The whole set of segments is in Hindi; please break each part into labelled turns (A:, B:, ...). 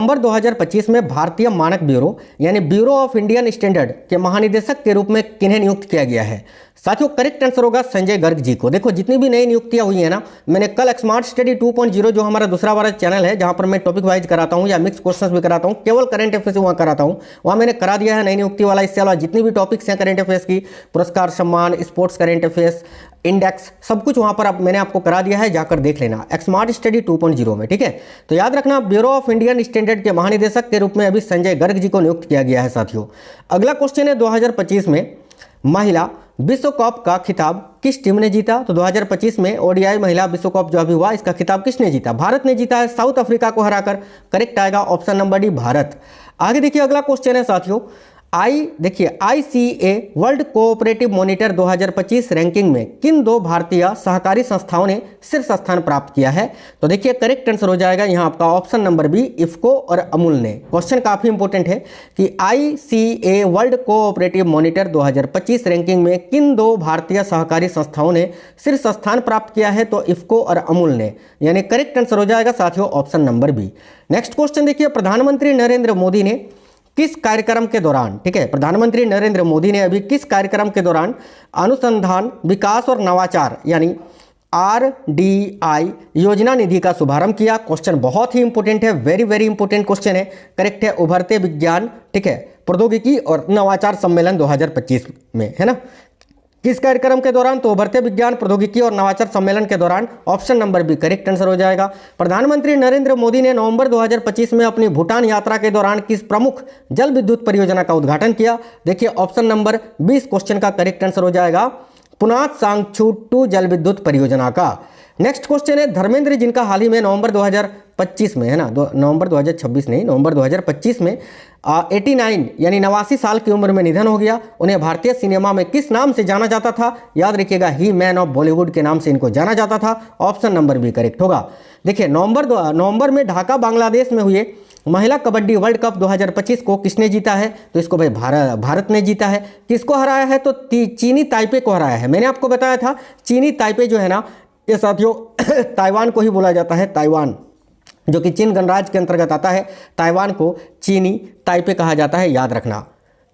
A: नवंबर 2025 में भारतीय मानक ब्यूरो यानी ब्यूरो ऑफ इंडियन स्टैंडर्ड के महानिदेशक के रूप में किन्हें नियुक्त किया गया है? साथियों, करेक्ट आंसर होगा संजय गर्ग जी को। देखो, जितनी भी नई नियुक्तियां हुई है ना, मैंने कल स्मार्ट स्टडी 2.0 जो हमारा दूसरा वाला चैनल है जहां पर मैं टॉपिक वाइज कराता हूं या मिक्स क्वेश्चंस भी कराता हूं, केवल करंट अफेयर्स वहां कराता हूं, वहां मैंने करा दिया है नई नियुक्ति वाला। इससे अलावा जितनी भी टॉपिक्स हैं करंट अफेयर्स की, पुरस्कार सम्मान, स्पोर्ट्स करंट अफेयर्स, इंडेक्स, सब कुछ वहां पर मैंने आपको करा दिया है, जाकर देख लेना स्मार्ट स्टडी 2.0 में। ठीक है, तो याद रखना, ब्यूरो ऑफ इंडियन स्टैंडर्ड के महानिदेशक के रूप में अभी संजय गर्ग जी को नियुक्त किया गया है। साथियों, अगला क्वेश्चन है 2025 में महिला विश्व कप का खिताब किस टीम ने जीता? तो 2025 में ओडीआई महिला विश्व कप जो अभी हुआ, इसका खिताब किसने जीता? भारत ने जीता है, साउथ अफ्रीका को हराकर। करेक्ट आएगा ऑप्शन नंबर डी, भारत। आगे देखिए, अगला क्वेश्चन है साथियों, ICA world cooperative monitor 2025 ranking में किन दो भारतीय सहकारी संस्थाओं ने शीर्ष स्थान प्राप्त किया है? तो देखिए, करेक्ट आंसर हो जाएगा यहाँ आपका ऑप्शन नंबर बी, इफ्को और अमूल ने। क्वेश्चन काफी इंपॉर्टेंट है कि ICA world cooperative monitor 2025 ranking में किन दो भारतीय सहकारी संस्थाओं ने शीर्ष स्थान प्राप्त किया है? तो इफ्को और अमूल ने, यानी करेक्ट आंसर हो जाएगा साथियों option number B. Next question देखिए, प्रधानमंत्री नरेंद्र मोदी ने किस कार्यक्रम के दौरान, ठीक है, प्रधानमंत्री नरेंद्र मोदी ने अभी किस कार्यक्रम के दौरान अनुसंधान विकास और नवाचार यानी RDI योजना निधि का शुभारंभ किया? क्वेश्चन बहुत ही इंपॉर्टेंट है, वेरी वेरी इंपॉर्टेंट क्वेश्चन है। करेक्ट है, उभरते विज्ञान, ठीक है, प्रौद्योगिकी और नवाचार सम्मेलन 2025 में, है ना। किस कार्यक्रम के दौरान? तो उभरते विज्ञान, प्रौद्योगिकी और नवाचार सम्मेलन के दौरान। Option number B correct answer हो जाएगा। प्रधानमंत्री नरेंद्र मोदी ने नवंबर 2025 में अपनी भूटान यात्रा के दौरान किस प्रमुख जल विद्युत परियोजना का उद्घाटन किया? देखिए, ऑप्शन नंबर 20 क्वेश्चन का करेक्ट आंसर हो जाएगा, पुनात सांगछू 2 जल विद्युत परियोजना का। नेक्स्ट क्वेश्चन है, धर्मेंद्र जिनका हाल ही में नवंबर 2025 में, है ना, नवंबर 2026 नहीं, नवंबर 2025 में 89 यानी 89 साल की उम्र में निधन हो गया। उन्हें भारतीय सिनेमा में किस नाम से जाना जाता था? याद रखिएगा, ही मैन ऑफ बॉलीवुड के नाम से इनको जाना जाता था। ऑप्शन नंबर बी करेक्ट होगा। देखिए, नवंबर में ढाका बांग्लादेश में हुए महिला कबड्डी वर्ल्ड कप 2025 को किसने जीता है? तो इसको भाई भारत ने जीता है। किसको हराया है? तो चीनी ताइपे को हराया है। मैंने आपको बताया था चीनी ताइपे जो है ना, ये साथियों ताइवान को ही बोला जाता है, ताइवान जो कि चीन गणराज्य के अंतर्गत आता है, ताइवान को चीनी ताइपे कहा जाता है, याद रखना।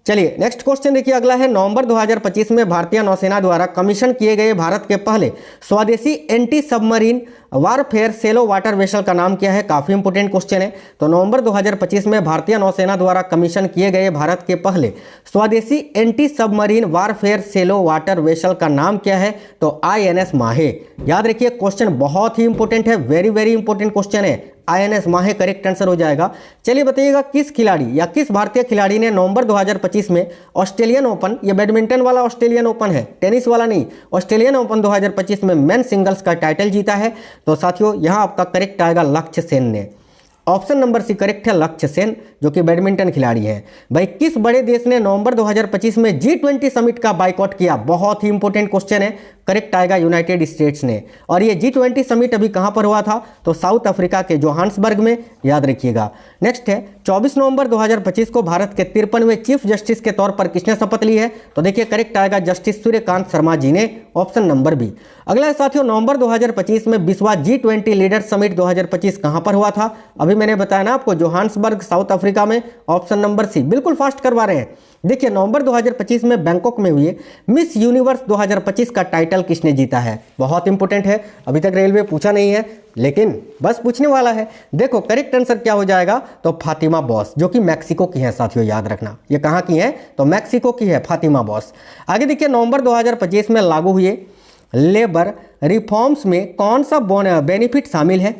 A: चलिए नेक्स्ट क्वेश्चन देखिए, अगला है, नवंबर 2025 में भारतीय नौसेना द्वारा कमीशन किए गए भारत के पहले स्वदेशी anti submarine warfare shallow water vessel का नाम क्या है? काफी इंपोर्टेंट क्वेश्चन है। तो नवंबर 2025 में भारतीय नौसेना द्वारा कमीशन किए गए भारत के पहले स्वदेशी anti submarine warfare shallow water vessel का नाम क्या है? तो INS माहे। याद रखिए, क्वेश्चन बहुत ही इंपॉर्टेंट है, वेरी वेरी इंपॉर्टेंट क्वेश्चन है। INS माहे करेक्ट आंसर हो जाएगा। चलिए बताइएगा, किस खिलाड़ी या किस भारतीय खिलाड़ी ने नवंबर 2025 में ऑस्ट्रेलियन ओपन, ये बैडमिंटन वाला ऑस्ट्रेलियन ओपन है, टेनिस वाला नहीं, ऑस्ट्रेलियन ओपन 2025 में मेन सिंगल्स का टाइटल जीता है? तो साथियों, यहां आपका करेक्ट आएगा लक्ष्य सेन ने। ऑप्शन नंबर सी करेक्ट है, लक्ष्य सेन, जो कि बैडमिंटन खिलाड़ी हैं। भाई, किस बड़े देश ने नवंबर 2025 में G20 समिट का बाइकआउट किया? बहुत ही इंपॉर्टेंट क्वेश्चन है, करेक्ट आएगा यूनाइटेड स्टेट्स ने। और ये G20 समिट अभी कहां पर हुआ था? तो साउथ अफ्रीका के जोहान्सबर्ग में, याद रखिएगा। नेक्स्ट है, 24 नवंबर 2025 को भारत के 53वें चीफ जस्टिस के तौर पर किसने शपथ ली है? तो देखिए, करेक्ट आएगा जस्टिस सूर्यकांत शर्मा जी ने। Option number B. अगला है साथियों, नवंबर 2025 में 20वां G20 लीडर समिट 2025 कहां पर हुआ था? अभी मैंने बताया ना आपको, जोहान्सबर्ग साउथ अफ्रीका में। ऑप्शन नंबर सी, बिल्कुल फास्ट करवा रहे हैं। देखिए, नवंबर 2025 में बैंकॉक में हुए मिस यूनिवर्स 2025 का टाइटल किसने जीता है? बहुत इंपॉर्टेंट है, अभी तक रेलवे पूछा नहीं है, लेकिन बस पूछने वाला है। देखो, करेक्ट आंसर क्या हो जाएगा? तो फातिमा बॉस, जो कि मैक्सिको की है साथियों, याद रखना। ये कहाँ की है? तो मैक्सिको की है फातिमा बॉस। आगे देखिए, नवंबर 2025 में लागू हुए लेबर रिफॉर्म्स में कौन सा बेनिफिट शामिल है?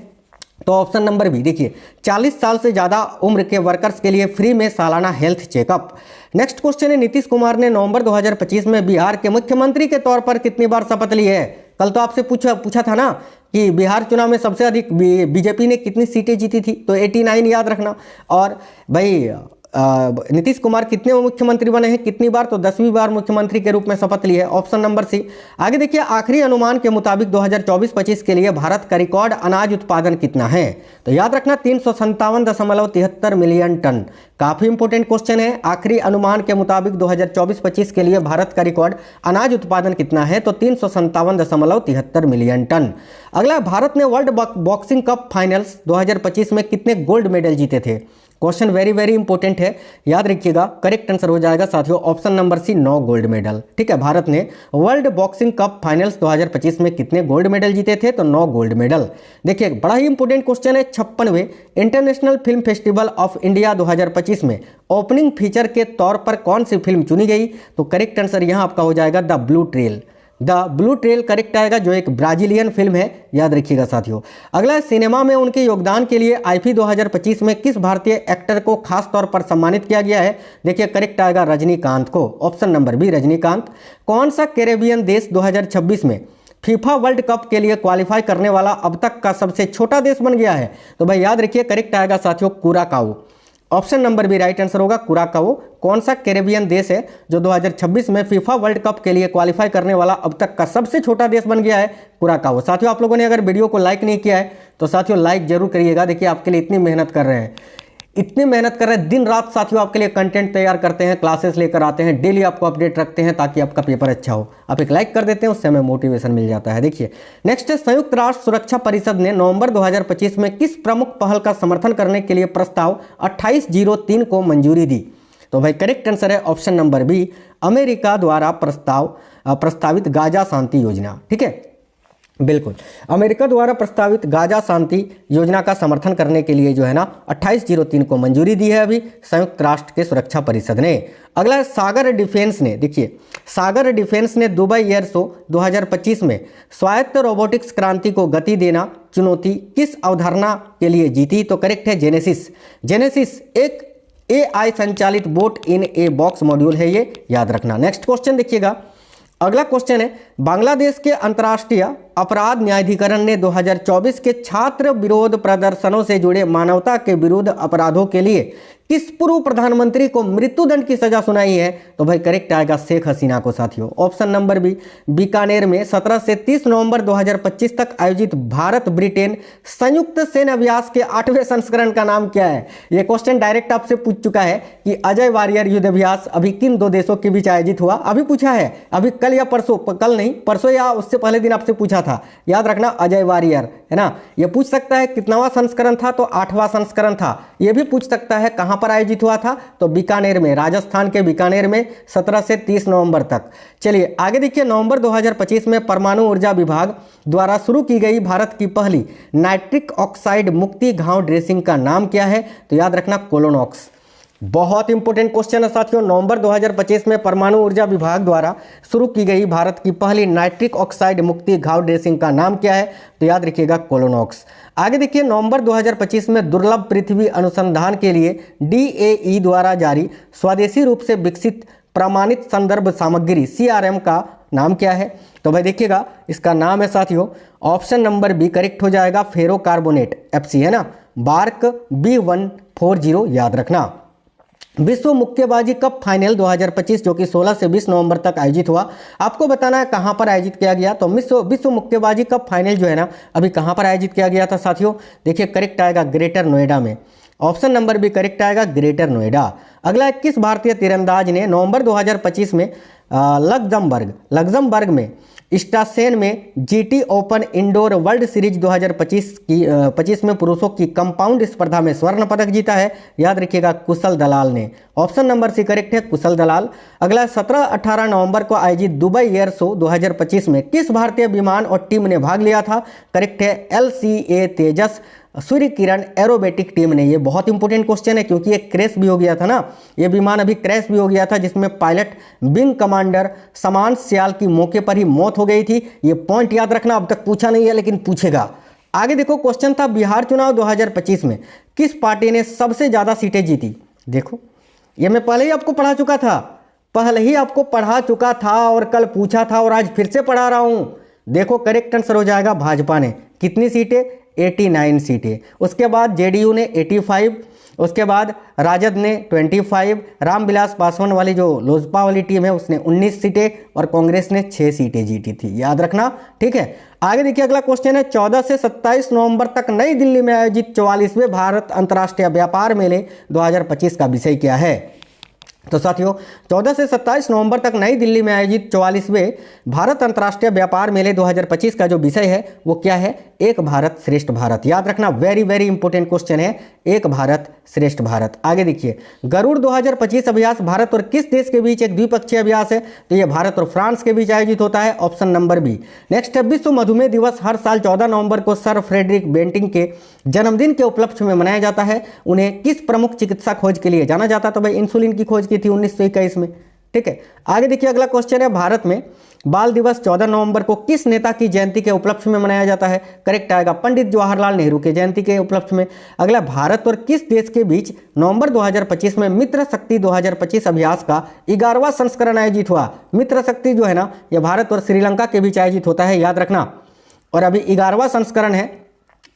A: तो ऑप्शन नंबर बी। देखिए, 40 साल से ज़्यादा उम्र के वर्कर्स के लिए फ्री में सालाना हेल्थ चेकअप। नेक्स्ट क्वेश्चन है, नीतीश कुमार ने नवंबर 2025 में बिहार के मुख्यमंत्री के तौर पर कितनी बार शपथ ली है? कल तो आपसे पूछा था ना कि बिहार चुनाव में सबसे अधिक बीजेपी ने कितनी सीटें जीती थी? तो 89, याद रखना। और भाई नीतीश कुमार कितने मुख्यमंत्री बने हैं, कितनी बार, तो 10वीं बार मुख्यमंत्री के रूप में शपथ ली है, ऑप्शन नंबर सी। आगे देखिए, आखिरी अनुमान के मुताबिक 2024-25 के लिए भारत का रिकॉर्ड अनाज उत्पादन कितना है, तो याद रखना 357.73 मिलियन टन। काफी इंपॉर्टेंट क्वेश्चन है। आखिरी अनुमान के मुताबिक 2024-25 के लिए भारत का रिकॉर्ड अनाज उत्पादन कितना है, तो 357.73 मिलियन टन। अगला, भारत ने वर्ल्ड बॉक्सिंग कप फाइनल्स 2025 में कितने गोल्ड मेडल जीते थे। क्वेश्चन वेरी वेरी इंपॉर्टेंट है, याद रखिएगा। करेक्ट आंसर हो जाएगा साथियों option number C, 9 gold medal. ठीक है, भारत ने वर्ल्ड बॉक्सिंग कप फाइनल्स 2025 में कितने गोल्ड मेडल जीते थे, तो 9 गोल्ड मेडल। देखिए, बड़ा ही इंपॉर्टेंट क्वेश्चन है। 56वें international film festival of India 2025 में ओपनिंग फीचर के तौर पर कौन सी फिल्म चुनी गई, तो करेक्ट आंसर यहाँ आपका हो जाएगा the blue trail. The blue trail correct आएगा, जो एक ब्राजीलियन फिल्म है, याद रखिएगा साथियों। अगला, सिनेमा में उनके योगदान के लिए आईफी 2025 में किस भारतीय एक्टर को खास तौर पर सम्मानित किया गया है, देखिए करेक्ट आएगा रजनीकांत को, ऑप्शन नंबर बी रजनीकांत। कौन सा कैरेबियन देश 2026 में फीफा वर्ल्ड कप के लिए क्वालिफाई करने वाला अब तक का सबसे छोटा देश बन गया है, तो भाई याद रखिए करेक्ट आएगा साथियों Curacao, option number B right answer होगा कुराकाओ। कौन सा कैरेबियन देश है जो 2026 में फीफा वर्ल्ड कप के लिए क्वालिफाई करने वाला अब तक का सबसे छोटा देश बन गया है, कुराकाओ। साथियों, आप लोगों ने अगर वीडियो को लाइक नहीं किया है तो साथियों लाइक जरूर करिएगा। देखिए, आपके लिए इतनी मेहनत कर रहे हैं, इतनी मेहनत कर रहे हैं, दिन रात साथियों आपके लिए कंटेंट तैयार करते हैं, क्लासेस लेकर आते हैं, डेली आपको अपडेट रखते हैं ताकि आपका पेपर अच्छा हो। आप एक लाइक कर देते हैं, उससे हमें मोटिवेशन मिल जाता है। देखिए नेक्स्ट है, संयुक्त राष्ट्र सुरक्षा परिषद ने नवंबर 2025 में किस प्रमुख पहल का समर्थन करने के लिए प्रस्ताव 2803 को मंजूरी दी, तो भाई करेक्ट आंसर है ऑप्शन नंबर बी, अमेरिका द्वारा प्रस्तावित गाजा शांति योजना। ठीक है, बिल्कुल, अमेरिका द्वारा प्रस्तावित गाजा शांति योजना का समर्थन करने के लिए जो है ना 2803 को मंजूरी दी है अभी संयुक्त राष्ट्र के सुरक्षा परिषद ने। अगला है, सागर डिफेंस ने, देखिए सागर डिफेंस ने दुबई एयर शो 2025 में स्वायत्त रोबोटिक्स क्रांति को गति देना चुनौती किस अवधारणा के लिए जीती, तो करेक्ट है जेनेसिस। जेनेसिस एक AI संचालित boat in a box module है, ये याद रखना। नेक्स्ट क्वेश्चन देखिएगा, अगला क्वेश्चन है, बांग्लादेश के अंतर्राष्ट्रीय अपराध न्यायाधिकरण ने 2024 के छात्र विरोध प्रदर्शनों से जुड़े मानवता के विरुद्ध अपराधों के लिए किस पूर्व प्रधानमंत्री को मृत्युदंड की सजा सुनाई है, तो भाई करेक्ट आएगा शेख हसीना को साथियों, ऑप्शन नंबर बी। बीकानेर में 17 से 30 नवंबर 2025 तक आयोजित भारत ब्रिटेन संयुक्त सैन्य अभ्यास के 8वें संस्करण का नाम क्या है। यह क्वेश्चन डायरेक्ट आपसे पूछ चुका है कि अजय वारियर युद्ध अभ्यास अभी किन 2 देशों के बीच आयोजित हुआ, अभी पूछा है, अभी कल या परसों, कल नहीं परसों या उससे पहले दिन आपसे पूछा था, याद रखना अजय वारियर है ना। यह पूछ सकता है कितनावां संस्करण था, तो 8वां संस्करण था। यह भी पूछ सकता है कहां पर आयोजित हुआ था, तो बीकानेर में, राजस्थान के बीकानेर में 17 से 30 नवंबर तक। चलिए आगे देखिए, नवंबर 2025 में परमाणु ऊर्जा विभाग द्वारा शुरू की गई भारत की पहली नाइट्रिक ऑक्साइड मुक्ति घाव ड्रेसिंग का नाम क्या है, तो याद रखना कोलोनॉक्स। बहुत इंपॉर्टेंट क्वेश्चन है साथियों, नवंबर 2025 में परमाणु ऊर्जा विभाग द्वारा शुरू की गई भारत की पहली नाइट्रिक ऑक्साइड मुक्ति घाव ड्रेसिंग का नाम क्या है, तो याद रखिएगा कोलोनॉक्स। आगे देखिए, नवंबर 2025 में दुर्लभ पृथ्वी अनुसंधान के लिए DAE द्वारा जारी स्वदेशी रूप से विकसित प्रमाणित संदर्भ सामग्री CRM का नाम क्या है, तो भाई देखिएगा इसका नाम है साथियों ऑप्शन नंबर बी करेक्ट हो जाएगा, फेरो कार्बोनेट FC है ना, बार्क B140 याद रखना। विश्व मुक्केबाजी कप फाइनल 2025 जो कि 16 से 20 नवंबर तक आयोजित हुआ, आपको बताना है कहां पर आयोजित किया गया, तो विश्व मुक्केबाजी कप फाइनल जो है ना अभी कहां पर आयोजित किया गया था साथियों, देखिए करेक्ट आएगा ग्रेटर नोएडा में, ऑप्शन नंबर बी करेक्ट आएगा ग्रेटर नोएडा। अगला, किस भारतीय तीरंदाज ने नवंबर 2025 में लग्जमबर्ग में स्टासेन में GT open indoor world series 2025 में पुरुषों की कंपाउंड स्पर्धा में स्वर्ण पदक जीता है, याद रखिएगा कुशल दलाल ने, ऑप्शन नंबर सी करेक्ट है कुशल दलाल। अगला, 17-18 नवंबर को आयोजित दुबई एयर शो 2025 में किस भारतीय विमान और टीम ने भाग लिया था, करेक्ट है LCA तेजस सूर्य किरण एरोबेटिक टीम ने। ये बहुत इंपॉर्टेंट क्वेश्चन है क्योंकि ये क्रैश भी हो गया था ना, ये विमान अभी क्रैश भी हो गया था जिसमें पायलट विंग कमांडर समान सियाल की मौके पर ही मौत हो गई थी। ये पॉइंट याद रखना, अब तक पूछा नहीं है लेकिन पूछेगा। आगे देखो, क्वेश्चन था बिहार चुनाव 2025 में किस पार्टी ने सबसे ज्यादा सीटें जीती। देखो ये मैं पहले ही आपको पढ़ा चुका था, और कल पूछा था और आज फिर से पढ़ा रहा हूं। देखो करेक्ट आंसर हो जाएगा भाजपा ने, कितनी सीटें, 89 सीटें। उसके बाद JDU ने 85, उसके बाद राजद ने 25, रामविलास पासवान वाली जो लोजपा वाली टीम है उसने 19 सीटें और कांग्रेस ने 6 सीटें जीती थी, याद रखना। ठीक है, आगे देखिए अगला क्वेश्चन है 14 से 27 नवंबर तक नई दिल्ली में आयोजित 44वें भारत अंतर्राष्ट्रीय व्यापार मेले 2025 का विषय क्या है। तो साथियों 14 से 27 नवंबर तक नई दिल्ली में आयोजित 44वें भारत अंतर्राष्ट्रीय व्यापार मेले 2025 का जो विषय है वो क्या है, एक भारत श्रेष्ठ भारत। याद रखना, वेरी वेरी इंपॉर्टेंट क्वेश्चन है, एक भारत श्रेष्ठ भारत। आगे देखिए गरुड़ 2025 अभ्यास भारत और किस देश के बीच एक द्विपक्षीय अभ्यास है, तो ये भारत और फ्रांस के बीच आयोजित होता है, ऑप्शन नंबर बी। नेक्स्ट है विश्व मधुमेह दिवस हर साल 14 नवंबर को सर फ्रेडरिक बेंटिंग के जन्मदिन के उपलक्ष्य में मनाया जाता है। उन्हें किस प्रमुख चिकित्सा खोज के लिए जाना जाता, तो भाई इंसुलिन की खोज की थी 1921 में। ठीक है, आगे देखिए अगला क्वेश्चन है भारत में बाल दिवस 14 नवंबर को किस नेता की जयंती के उपलक्ष्य में मनाया जाता है, करेक्ट आएगा पंडित जवाहरलाल नेहरू के जयंती के उपलक्ष्य में। अगला भारत और किस देश के बीच नवंबर 2025 में मित्र शक्ति 2025 अभ्यास का 11वां संस्करण आयोजित हुआ। मित्र शक्ति जो है ना यह भारत और श्रीलंका के बीच आयोजित होता है, याद रखना, और अभी 11वां संस्करण है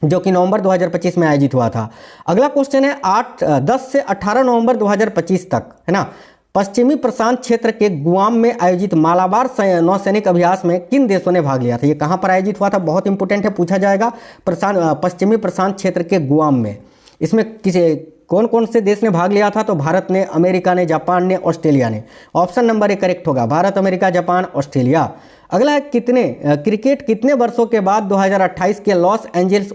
A: जो कि नवंबर 2025 में आयोजित हुआ था। अगला क्वेश्चन है 10 से 18 नवंबर 2025 तक है ना पश्चिमी प्रशांत क्षेत्र के गुआम में आयोजित मालाबार नौसैनिक अभ्यास में किन देशों ने भाग लिया था, ये कहाँ पर आयोजित हुआ था, बहुत इंपॉर्टेंट है, पूछा जाएगा। पश्चिमी प्रशांत क्षेत्र के गुआम में, इसमें कौन कौन से देश ने भाग लिया था, तो भारत ने, अमेरिका ने, जापान ने, ऑस्ट्रेलिया ने। ऑप्शन नंबर ए करेक्ट होगा, भारत, अमेरिका, जापान, ऑस्ट्रेलिया। अगला है क्रिकेट कितने वर्षों के बाद 2028 के लॉस एंजल्स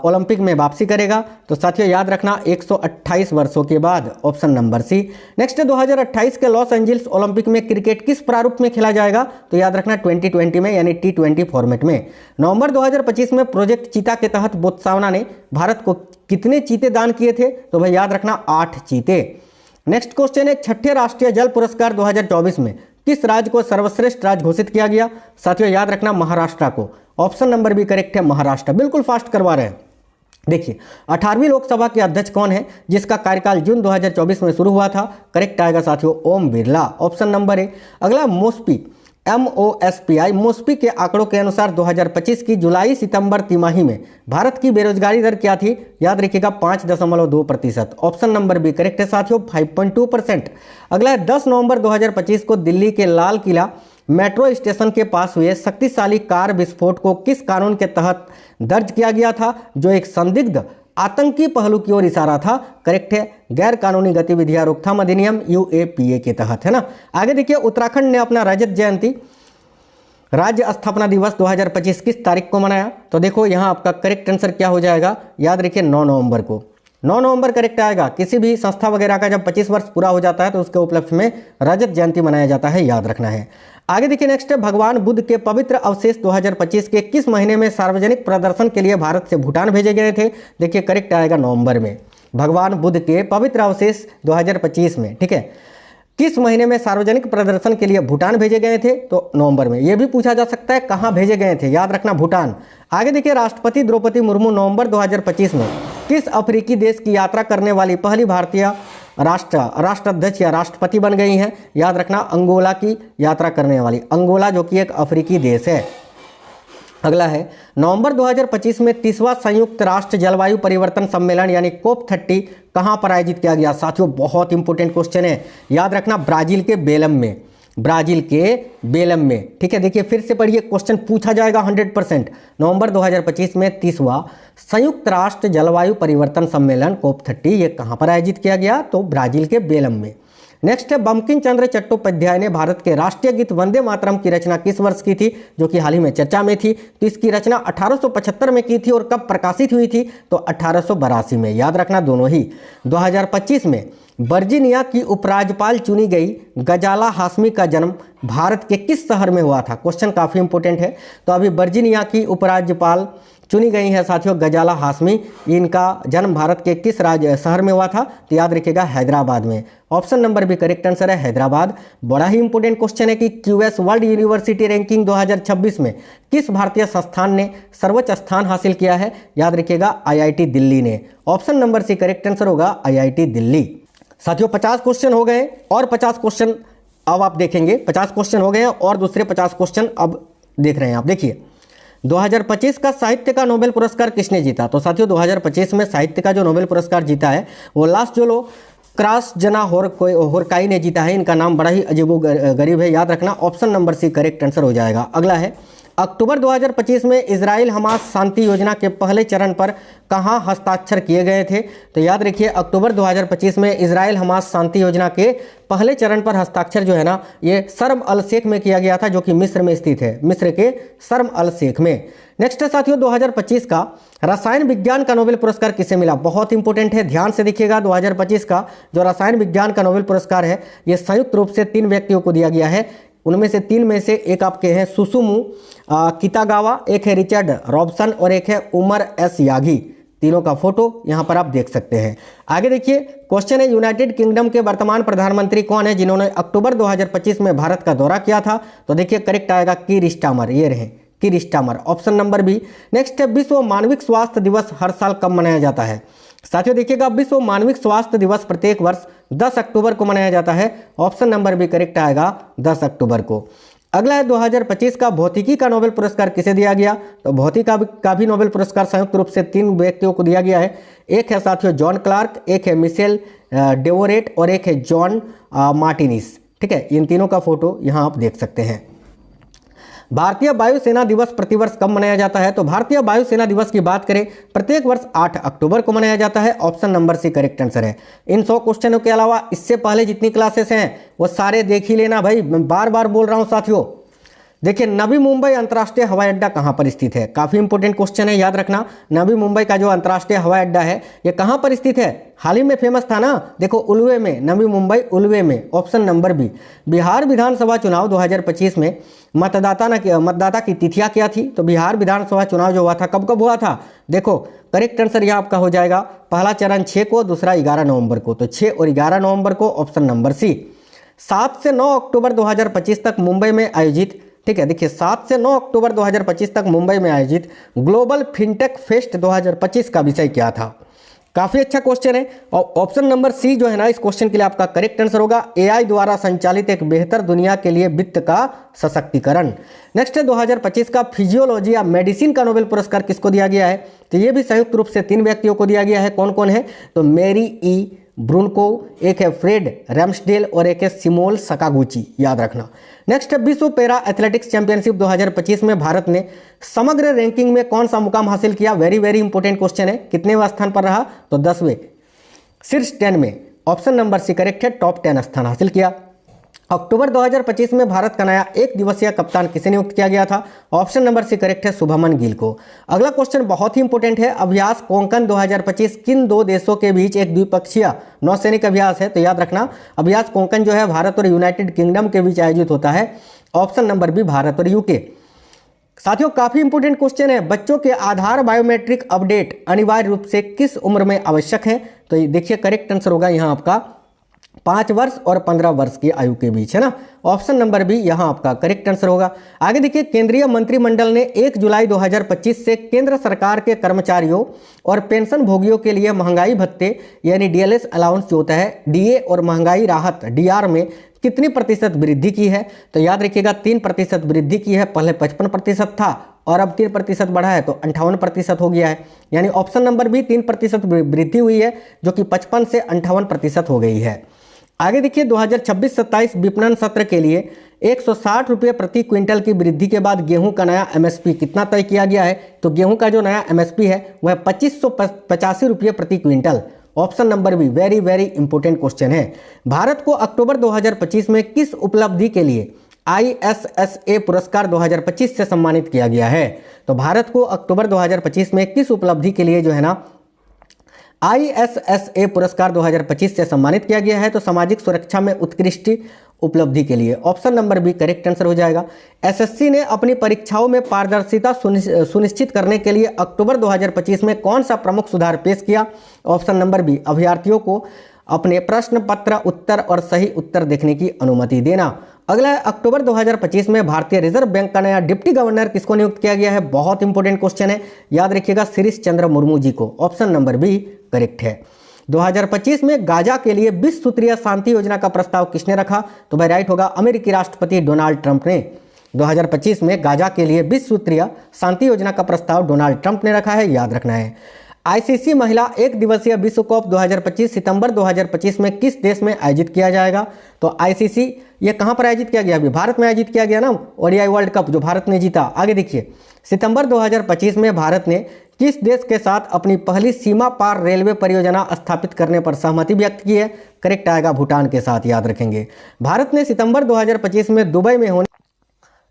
A: ओलंपिक में वापसी करेगा, तो साथियों याद रखना 128 वर्षों के बाद, ऑप्शन नंबर सी। नेक्स्ट है 2028 के लॉस एंजल्स ओलंपिक में क्रिकेट किस प्रारूप में खेला जाएगा, तो याद रखना 2020 में, यानी T20 फॉर्मेट में। नवंबर 2025 में प्रोजेक्ट चीता के तहत बोत्सवाना ने भारत को कितने चीते दान किए थे, तो भाई याद रखना 8 चीते। नेक्स्ट क्वेश्चन है 6ठे राष्ट्रीय जल पुरस्कार 2024 में किस राज्य को सर्वश्रेष्ठ राज्य घोषित किया गया, साथियों याद रखना महाराष्ट्र को, ऑप्शन नंबर बी करेक्ट है महाराष्ट्र। बिल्कुल फास्ट करवा रहे हैं। देखिए 18वीं लोकसभा के अध्यक्ष कौन है जिसका कार्यकाल जून 2024 में शुरू हुआ था, करेक्ट आएगा साथियों Om Birla, option number A. अगला मोस्पी मोस्पी के आंकड़ों के अनुसार 2025 की जुलाई सितंबर तिमाही में भारत की बेरोजगारी दर क्या थी, याद रखिएगा 5.2%, ऑप्शन नंबर बी करेक्ट है साथियों 5.2%। अगला है 10 नवंबर 2025 को दिल्ली के लाल किला मेट्रो स्टेशन के पास हुए शक्तिशाली कार विस्फोट को किस कानून के तहत दर्ज किया गया था, जो एक संदिग्ध आतंकी पहलू की ओर इशारा था, करेक्ट है गैर कानूनी गतिविधियां रोकथाम अधिनियम UAPA के तहत, है ना। आगे देखिए उत्तराखंड ने अपना रजत जयंती राज्य स्थापना दिवस 2025 किस तारीख को मनाया, तो देखो यहाँ आपका करेक्ट आंसर क्या हो जाएगा, याद रखिए 9 नवंबर को, 9 नवंबर करेक्ट आएगा। किसी भी संस्था वगैरह का जब 25 वर्ष पूरा हो जाता है तो उसके उपलक्ष्य में रजत जयंती मनाया जाता है, याद रखना है। आगे देखिए नेक्स्ट है भगवान बुद्ध के पवित्र अवशेष 2025 के किस महीने में सार्वजनिक प्रदर्शन के लिए भारत से भूटान भेजे गए थे, देखिए करेक्ट आएगा नवंबर में। भगवान बुद्ध के पवित्र अवशेष 2025 में, ठीक है, किस महीने में सार्वजनिक प्रदर्शन के लिए भूटान भेजे गए थे, तो नवंबर में। यह भी पूछा जा सकता है कहाँ भेजे गए थे, याद रखना भूटान। आगे देखिए राष्ट्रपति द्रौपदी मुर्मू नवंबर 2025 में किस अफ्रीकी देश की यात्रा करने वाली पहली भारतीय राष्ट्राध्यक्ष या राष्ट्रपति बन गई हैं, याद रखना अंगोला की यात्रा करने वाली, अंगोला जो कि एक अफ्रीकी देश है। अगला है नवंबर 2025 में 30वां संयुक्त राष्ट्र जलवायु परिवर्तन सम्मेलन यानी COP30 कहां पर आयोजित किया गया, साथियों बहुत इंपॉर्टेंट क्वेश्चन है, याद रखना ब्राजील के बेलम में, ब्राजील के बेलम में, ठीक है। देखिए फिर से पढ़िए, क्वेश्चन पूछा जाएगा 100%। नवंबर 2025 में 30वां संयुक्त राष्ट्र जलवायु परिवर्तन सम्मेलन COP30 ये कहां पर आयोजित किया गया, तो ब्राजील के बेलम में। नेक्स्ट है बंकिम चंद्र चट्टोपाध्याय ने भारत के राष्ट्रीय गीत वंदे मातरम की रचना किस वर्ष की थी, जो कि हाल ही में चर्चा में थी, तो इसकी रचना 1875 में की थी और कब प्रकाशित हुई थी, तो 1882 में, याद रखना दोनों ही। 2025 में वर्जीनिया की उपराज्यपाल चुनी गई गजाला हाशमी का जन्म भारत के किस शहर में हुआ था, क्वेश्चन काफ़ी इंपॉर्टेंट है। तो अभी वर्जीनिया की उपराज्यपाल चुनी गई है साथियों गजाला हाशमी, इनका जन्म भारत के किस शहर में हुआ था, तो याद रखिएगा हैदराबाद में, option number B correct answer है हैदराबाद। बड़ा ही इंपॉर्टेंट क्वेश्चन है कि QS वर्ल्ड यूनिवर्सिटी रैंकिंग 2026 में किस भारतीय संस्थान ने सर्वोच्च स्थान हासिल किया है, याद रखिएगा IIT दिल्ली ने, option number C correct answer होगा IIT दिल्ली। साथियों 50 क्वेश्चन हो गए और 50 क्वेश्चन अब आप देखेंगे, 50 क्वेश्चन हो गए और दूसरे 50 क्वेश्चन अब देख रहे हैं आप। देखिए 2025 का साहित्य का नोबेल पुरस्कार किसने जीता? तो साथियों 2025 में साहित्य का जो नोबेल पुरस्कार जीता है वो लासजोलो क्रासजना होरकाई ने जीता है। इनका नाम बड़ा ही अजीबोगरीब है, याद रखना। Option number C correct answer हो जाएगा। अगला है, अक्टूबर 2025 में इजराइल हमास शांति योजना के पहले चरण पर कहां हस्ताक्षर किए गए थे? तो याद रखिए अक्टूबर 2025 में इजराइल हमास शांति योजना के पहले चरण पर हस्ताक्षर जो है ना, ये शर्म अल शेख में किया गया था, जो कि मिस्र में स्थित है, मिस्र के शर्म अल शेख में। नेक्स्ट है साथियों 2025 का रसायन विज्ञान का नोबेल पुरस्कार किसे मिला? बहुत इंपॉर्टेंट है, ध्यान से देखिएगा। 2025 का जो रसायन विज्ञान का नोबेल पुरस्कार है ये संयुक्त रूप से 3 व्यक्तियों को दिया गया है। उनमें से 3 में से एक आपके हैं सुसुमु कितागावा, एक है रिचर्ड रॉबसन और एक है उमर एस यागी। तीनों का फोटो यहाँ पर आप देख सकते हैं। आगे देखिए, क्वेश्चन है यूनाइटेड किंगडम के वर्तमान प्रधानमंत्री कौन है जिन्होंने अक्टूबर 2025 में भारत का दौरा किया था? तो देखिए करेक्ट आएगा कीर स्टारमर, ये रहे Keir Starmer, option number B. Next है, विश्व मानविक स्वास्थ्य दिवस हर साल कब मनाया जाता है? साथियों देखिएगा विश्व मानविक स्वास्थ्य दिवस प्रत्येक वर्ष 10 अक्टूबर को मनाया जाता है। ऑप्शन नंबर बी करेक्ट आएगा 10 अक्टूबर को। अगला है 2025 का भौतिकी का नोबेल पुरस्कार किसे दिया गया? तो भौतिकी का भी नोबेल पुरस्कार संयुक्त रूप से 3 व्यक्तियों को दिया गया है। एक है साथियों जॉन क्लार्क, एक है मिशेल डेवोरेट और एक है जॉन मार्टिनिस। ठीक है, इन तीनों का फोटो यहाँ आप देख सकते हैं। भारतीय वायुसेना दिवस प्रतिवर्ष कब मनाया जाता है? तो भारतीय वायुसेना दिवस की बात करें प्रत्येक वर्ष 8 अक्टूबर को मनाया जाता है। Option number C correct answer है। इन 100 क्वेश्चनों के अलावा इससे पहले जितनी क्लासेस हैं वो सारे देख ही लेना भाई, मैं बार बार बोल रहा हूं साथियों। देखिए नवी मुंबई अंतर्राष्ट्रीय हवाई अड्डा कहाँ पर स्थित है? काफी इंपॉर्टेंट क्वेश्चन है, याद रखना। नवी मुंबई का जो अंतर्राष्ट्रीय हवाई अड्डा है ये कहाँ पर स्थित है? हाल ही में फेमस था ना, देखो उल्वे में, नवी मुंबई उल्वे में। Option number B. बिहार विधानसभा चुनाव 2025 में मतदाता की तिथियां क्या थी? तो बिहार विधानसभा चुनाव जो हुआ था कब कब हुआ था? देखो करेक्ट आंसर यहाँ आपका हो जाएगा, पहला चरण 6 को, दूसरा 11 नवंबर को। तो 6 और 11 नवंबर को, ऑप्शन नंबर सी। 7 से 9 अक्टूबर 2025 तक मुंबई में आयोजित, ठीक है देखिए 7 से 9 अक्टूबर 2025 तक मुंबई में आयोजित ग्लोबल फिनटेक फेस्ट 2025 का विषय क्या था? काफी अच्छा क्वेश्चन है और ऑप्शन नंबर सी जो है ना इस क्वेश्चन के लिए आपका करेक्ट आंसर होगा, एआई द्वारा संचालित एक बेहतर दुनिया के लिए वित्त का सशक्तिकरण। नेक्स्ट है 2025 का फिजियोलॉजी या मेडिसिन का नोबेल पुरस्कार किसको दिया गया है? तो ये भी संयुक्त रूप से 3 व्यक्तियों को दिया गया है। कौन कौन है? तो मेरी ई ब्रूनको, एक है फ्रेड रैम्सडेल और एक है सिमोल सकागुची, याद रखना। नेक्स्ट है विश्व पैरा एथलेटिक्स चैंपियनशिप 2025 में भारत ने समग्र रैंकिंग में कौन सा मुकाम हासिल किया? वेरी वेरी इंपॉर्टेंट क्वेश्चन है। कितने स्थान पर रहा? तो 10वें, शीर्ष 10 में। ऑप्शन नंबर सी करेक्ट है, टॉप 10 स्थान हासिल किया। अक्टूबर 2025 में भारत का नया 1 दिवसीय कप्तान किसे नियुक्त किया गया था? ऑप्शन नंबर सी करेक्ट है, शुभमन गिल को। अगला क्वेश्चन बहुत ही इंपॉर्टेंट है, अभ्यास कोंकण 2025 किन 2 देशों के बीच एक द्विपक्षीय नौसैनिक अभ्यास है? तो याद रखना अभ्यास कोंकण जो है भारत और यूनाइटेड किंगडम के बीच आयोजित होता है। ऑप्शन नंबर बी भारत और यूके। साथियों काफी इंपॉर्टेंट क्वेश्चन है, बच्चों के आधार बायोमेट्रिक अपडेट अनिवार्य रूप से किस उम्र में आवश्यक है? तो ये देखिए करेक्ट आंसर होगा यहाँ आपका 5 वर्ष और 15 वर्ष की आयु के बीच, है ना। ऑप्शन नंबर बी यहाँ आपका करेक्ट आंसर होगा। आगे देखिए, केंद्रीय मंत्रिमंडल ने 1 जुलाई 2025 से केंद्र सरकार के कर्मचारियों और पेंशन भोगियों के लिए महंगाई भत्ते यानी डीएलएस अलाउंस जो होता है, डीए और महंगाई राहत डीआर में कितनी प्रतिशत वृद्धि की है? तो याद रखिएगा 3% वृद्धि की है। पहले 55% था और अब 3% बढ़ा है तो 58% हो गया है। यानी ऑप्शन नंबर बी 3% वृद्धि हुई है, जो कि 55 से 58% हो गई है। आगे देखिए 2026-27 विपणन सत्र के लिए 160 रुपये प्रति क्विंटल की वृद्धि के बाद गेहूं का नया एमएसपी कितना तय किया गया है? तो गेहूं का जो नया एमएसपी है वह 2585 रुपये प्रति quintal. Option number be very very important question है। भारत को अक्टूबर 2025 में किस उपलब्धि के लिए ISSA पुरस्कार 2025 से सम्मानित किया गया है? तो भारत को अक्टूबर 2025 में किस उपलब्धि के लिए जो है ना ISSA पुरस्कार 2025 से सम्मानित किया गया है? तो सामाजिक सुरक्षा में उत्कृष्ट उपलब्धि के लिए। Option number B correct answer हो जाएगा। एसएससी ने अपनी परीक्षाओं में पारदर्शिता सुनिश्चित करने के लिए अक्टूबर 2025 में कौन सा प्रमुख सुधार पेश किया? ऑप्शन नंबर बी अभ्यर्थियों को अपने प्रश्न पत्र उत्तर और सही उत्तर देखने की अनुमति देना। अगला है, अक्टूबर 2025 में भारतीय रिजर्व बैंक का नया डिप्टी गवर्नर किसको नियुक्त किया गया है? बहुत इंपॉर्टेंट क्वेश्चन है, याद रखिएगा शिरीष चंद्र मुर्मू जी को। ऑप्शन नंबर बी करेक्ट है। 2025 में गाजा के लिए 20 सूत्रीय शांति योजना का प्रस्ताव किसने रखा? तो भाई राइट होगा, अमेरिकी राष्ट्रपति डोनाल्ड ट्रंप ने। 2025 में गाजा के लिए 20 सूत्रीय शांति योजना का प्रस्ताव डोनाल्ड ट्रंप ने रखा है, याद रखना है। आईसीसी महिला एक दिवसीय विश्व कप 2025 सितंबर 2025 में किस देश में आयोजित किया जाएगा? तो आईसीसी ये कहां पर आयोजित किया गया? अभी भारत में आयोजित किया गया ना, ओडीआई वर्ल्ड कप जो भारत ने जीता। आगे देखिए, सितंबर 2025 में भारत ने किस देश के साथ अपनी पहली सीमा पार रेलवे परियोजना स्थापित करने पर सहमति व्यक्त की है? करेक्ट आएगा भूटान के साथ, याद रखेंगे। भारत ने सितंबर 2025 में दुबई में होने,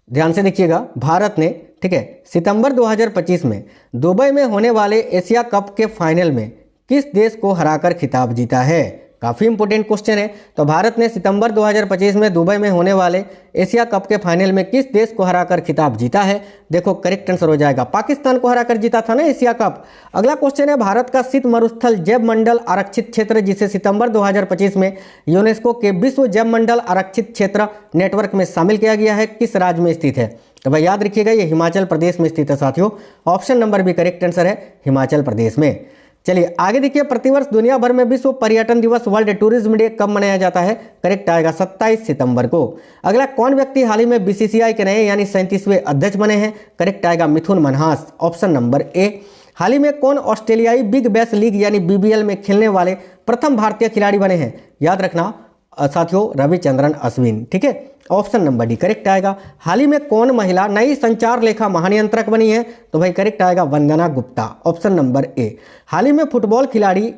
A: ध्यान से देखिएगा, भारत ने, ठीक है, सितंबर 2025 में दुबई में होने वाले एशिया कप के फाइनल में किस देश को हराकर खिताब जीता है? काफ़ी इंपॉर्टेंट क्वेश्चन है। तो भारत ने सितंबर 2025 में दुबई में होने वाले एशिया कप के फाइनल में किस देश को हराकर खिताब जीता है? देखो करेक्ट आंसर हो जाएगा, पाकिस्तान को हराकर जीता था ना एशिया कप। अगला क्वेश्चन है, भारत का शीत मरुस्थल जैव मंडल आरक्षित क्षेत्र जिसे सितंबर 2025 में यूनेस्को के विश्व जैव मंडल आरक्षित क्षेत्र नेटवर्क में शामिल किया गया है, किस राज्य में स्थित है? तो भाई याद रखिएगा, ये हिमाचल प्रदेश में स्थित है साथियों। ऑप्शन नंबर भी करेक्ट आंसर है, हिमाचल प्रदेश में। चलिए आगे देखिए, प्रतिवर्ष दुनिया भर में विश्व पर्यटन दिवस वर्ल्ड टूरिज्म डे कब मनाया जाता है? करेक्ट आएगा 27 सितंबर को। अगला, कौन व्यक्ति हाल ही में बीसीसीआई के नए यानी 37वें अध्यक्ष बने हैं? करेक्ट आएगा मिथुन मनहास, ऑप्शन नंबर ए। हाल ही में कौन ऑस्ट्रेलियाई बिग बैश लीग यानी बीबीएल में खेलने वाले प्रथम भारतीय खिलाड़ी बने हैं? याद रखना साथियों, रविचंद्रन अश्विन, ठीक है, ऑप्शन नंबर डी करेक्ट आएगा। हाल ही में कौन महिला नई संचार लेखा महानियंत्रक बनी है? तो भाई करेक्ट आएगा वंदना गुप्ता, ऑप्शन नंबर ए। हाल ही में फुटबॉल खिलाड़ी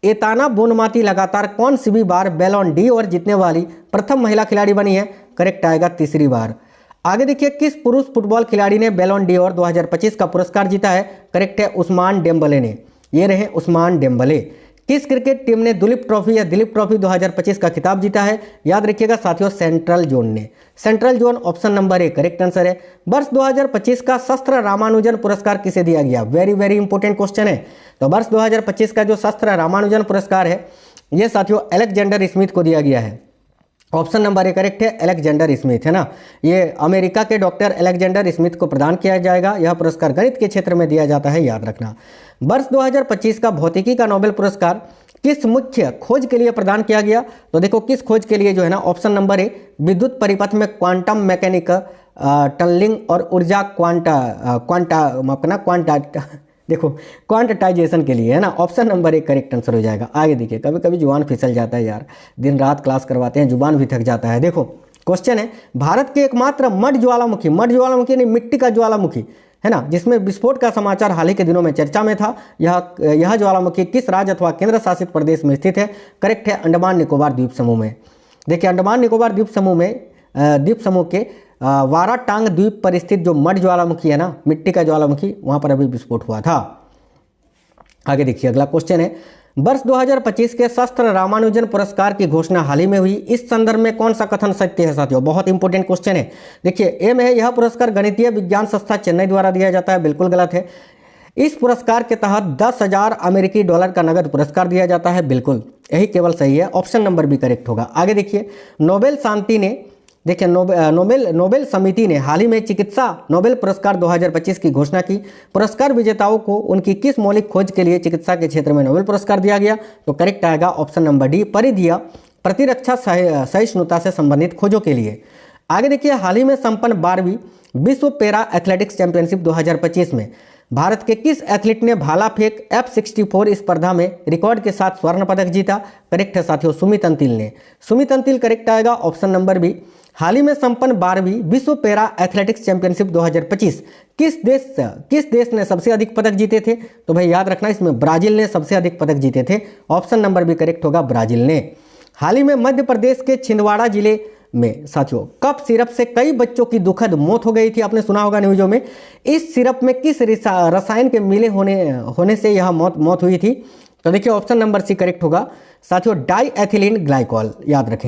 A: एताना बोनमाती लगातार कौन सी भी बार बैलोन डी और जीतने वाली प्रथम महिला खिलाड़ी बनी है? करेक्ट आएगा तीसरी बार। आगे देखिए, किस पुरुष फुटबॉल खिलाड़ी ने बैलोन डी और 2025 का पुरस्कार जीता है? करेक्ट है उस्मान डेम्बले ने, ये रहे उस्मान डेम्बले। किस क्रिकेट टीम ने दुलीप ट्रॉफी या दिलीप ट्रॉफी 2025 का खिताब जीता है? याद रखिएगा साथियों, सेंट्रल जोन ने। Central zone option number A correct answer है। वर्ष 2025 का शस्त्र रामानुजन पुरस्कार किसे दिया गया? वेरी वेरी इंपॉर्टेंट क्वेश्चन है। तो वर्ष 2025 का जो शस्त्र रामानुजन पुरस्कार है, ये साथियों अलेक्जेंडर स्मिथ को दिया गया है। ऑप्शन नंबर ए करेक्ट है, अलेक्जेंडर स्मिथ, है ना। ये अमेरिका के डॉक्टर अलेक्जेंडर स्मिथ को प्रदान किया जाएगा। यह पुरस्कार गणित के क्षेत्र में दिया जाता है, याद रखना। वर्ष 2025 का भौतिकी का नोबेल पुरस्कार किस मुख्य खोज के लिए प्रदान किया गया? तो देखो किस खोज के लिए जो है ना, ऑप्शन नंबर ए विद्युत परिपथ में क्वांटम मैकेनिक टनलिंग और ऊर्जा क्वांटाइजेशन के लिए, है ना। ऑप्शन नंबर एक करेक्ट आंसर हो जाएगा। आगे देखिए, कभी कभी जुबान फिसल जाता है यार, दिन रात क्लास करवाते हैं, जुबान भी थक जाता है। देखो क्वेश्चन है, भारत के एकमात्र मड ज्वालामुखी नहीं मिट्टी का ज्वालामुखी, है ना, जिसमें विस्फोट का समाचार हाल ही के दिनों में चर्चा में था, यह ज्वालामुखी किस राज्य अथवा केंद्र शासित प्रदेश में स्थित है? करेक्ट है अंडमान निकोबार द्वीप समूह में। देखिए अंडमान निकोबार द्वीप समूह के वाराटांग द्वीप पर स्थित जो मड ज्वालामुखी है ना, मिट्टी का ज्वालामुखी, वहां पर अभी विस्फोट हुआ था। आगे देखिए, अगला क्वेश्चन है, वर्ष 2025 के शस्त्र रामानुजन पुरस्कार की घोषणा हाल ही में हुई, इस संदर्भ में कौन सा कथन सत्य है? साथियों बहुत इंपॉर्टेंट क्वेश्चन है। देखिए ए में है, यह पुरस्कार गणितीय विज्ञान संस्था चेन्नई द्वारा दिया जाता है, बिल्कुल गलत है। इस पुरस्कार के तहत 10,000 अमेरिकी डॉलर का नगद पुरस्कार दिया जाता है, बिल्कुल, यही केवल सही है, ऑप्शन नंबर भी करेक्ट होगा। आगे देखिए, नोबेल समिति ने हाल ही में चिकित्सा नोबेल पुरस्कार 2025 की घोषणा की। पुरस्कार विजेताओं को उनकी किस मौलिक खोज के लिए चिकित्सा के क्षेत्र में नोबेल पुरस्कार दिया गया? तो करेक्ट आएगा ऑप्शन नंबर डी, परिधीय प्रतिरक्षा सहिष्णुता से संबंधित खोजों के लिए। आगे देखिए, हाल ही में संपन्न 12वीं विश्व पैरा एथलेटिक्स चैंपियनशिप 2025 में भारत के किस एथलीट ने भाला फेंक F64 स्पर्धा में रिकॉर्ड के साथ स्वर्ण पदक जीता? करेक्ट है साथियों, सुमित अंतिल ने। सुमित अंतिल करेक्ट आएगा, ऑप्शन नंबर बी। हाल ही में संपन्न 12वीं विश्व पैरा एथलेटिक्स चैंपियनशिप 2025 किस देश ने सबसे अधिक पदक जीते थे? तो भाई याद रखना, इसमें ब्राजील ने सबसे अधिक पदक जीते थे, ऑप्शन नंबर भी करेक्ट होगा, ब्राजील ने। हाल ही में मध्य प्रदेश के छिंदवाड़ा जिले में साथियों कफ सिरप से कई बच्चों की दुखद मौत हो गई थी, आपने सुना होगा न्यूज़ों में। इस सिरप में किस रसायन के मिले होने से यह मौत हुई थी? तो देखिए ऑप्शन नंबर सी करेक्ट होगा साथियों, डाई एथिलीन ग्लाइकॉल, याद रखेंगे।